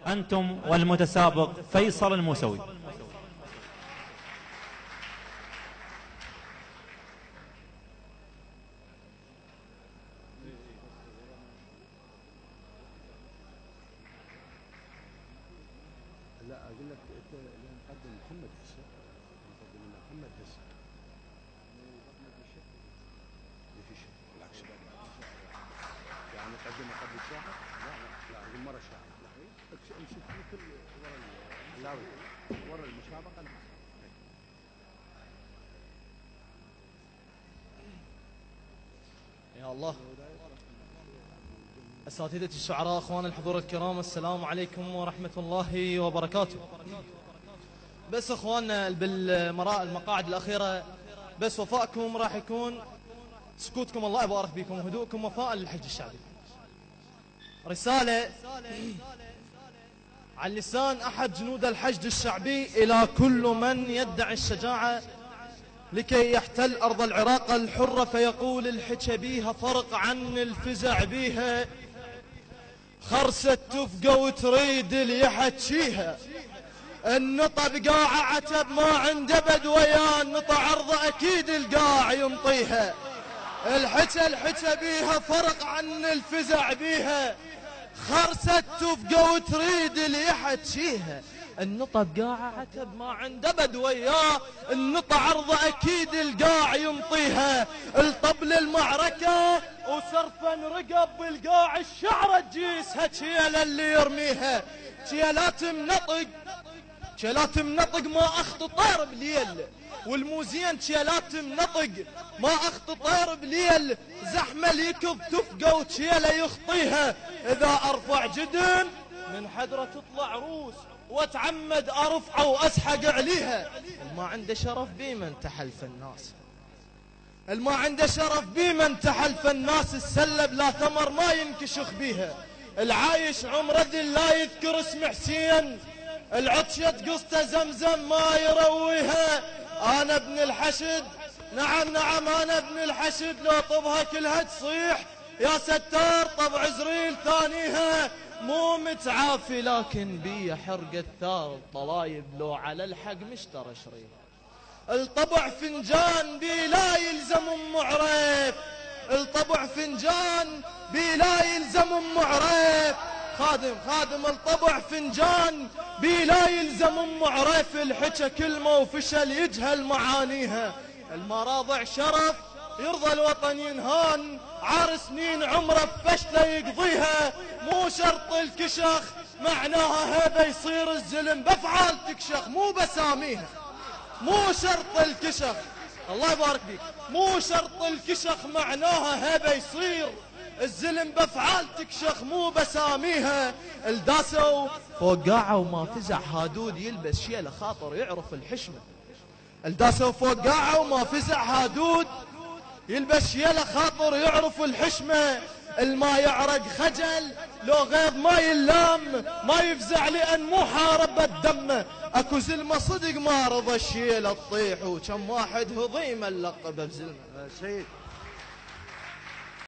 أنتم والمتسابق فيصل الموسوي. لا اقول لك نقدم محمد هسه، نقدم محمد هسه. ما في شيء بالعكس، يعني نقدمه قبل ساعه. لا اقول مره شاعر. امشي مثل ورا المسابقه. يا الله. أساتذة الشعراء، أخوان الحضور الكرام، السلام عليكم ورحمة الله وبركاته. بس أخواننا بالمقاعد الأخيرة، بس وفائكم راح يكون سكوتكم الله يبارك بكم، وهدوءكم وفاء للحج الشعبي. رسالة عن لسان أحد جنود الحشد الشعبي إلى كل من يدعي الشجاعة لكي يحتل أرض العراق الحرة، فيقول الحكى بيها فرق عن الفزع بيها، خرسة تفقى وتريد اللي يحكيها، النطى بقاعة عتب ما عنده بد وياه، النطى عرضه أكيد القاع ينطيها، الحكى بيها فرق عن الفزع بيها، خرسة تفقى وتريد اللي يحكيها، النطى بقاعة عتب ما عنده بد وياه، النطى عرضه أكيد القاع ينطيها، الطبل المعركة وسرفا رقب بالقاع الشعرة تجيسها، تشيلة اللي يرميها، تشيلات منطق ما أخط طير بليل، والموزين تشيلات منطق ما أخط طير بليل، زحمة ليكض تفقى وتشيلة يخطيها، إذا أرفع جدن من حدرة تطلع روس، واتعمد ارفعه واسحق عليها، الما عنده شرف بمن تحلف الناس، الما عنده شرف بمن تحلف الناس، السلب لا ثمر ما ينكشخ بيها، العايش عمره لا يذكر اسم حسين، العطشة قصته زمزم ما يرويها، انا ابن الحشد، نعم انا ابن الحشد، لو طبها كلها تصيح يا ستار، طبع زريل ثانيها مو متعافي، لكن بي حرق الثار، الطلايب لو على الحق مشترى شريها، الطبع فنجان بي لا يلزم ام عريف، الطبع فنجان بي لا يلزم ام عريف، خادم الطبع فنجان بي لا يلزم ام عريف، الحكى كلمه وفشل يجهل معانيها، المراضع شرف يرضى الوطن ينهان، عار سنين عمره بفشله يقضيها، مو شرط الكشخ معناها هذا يصير الزلم بافعال تكشخ مو بساميها، مو شرط الكشخ الله يبارك بيك، مو شرط الكشخ معناها هذا يصير الزلم بافعال تكشخ مو بساميها، الداسوا فوق قاعه وما فزع هادود، يلبس شيله خاطر يعرف الحشمه، الداسوا فوق قاعه وما فزع هادود، يلبس شيله خاطر يعرف الحشمه، الما يعرق خجل لو غيظ ما يلام، ما يفزع لان مو حارب الدم، اكو زلمه صدق ما رضى الشيله تطيح، وكم واحد هضيمه اللقبه بزلمه. سيد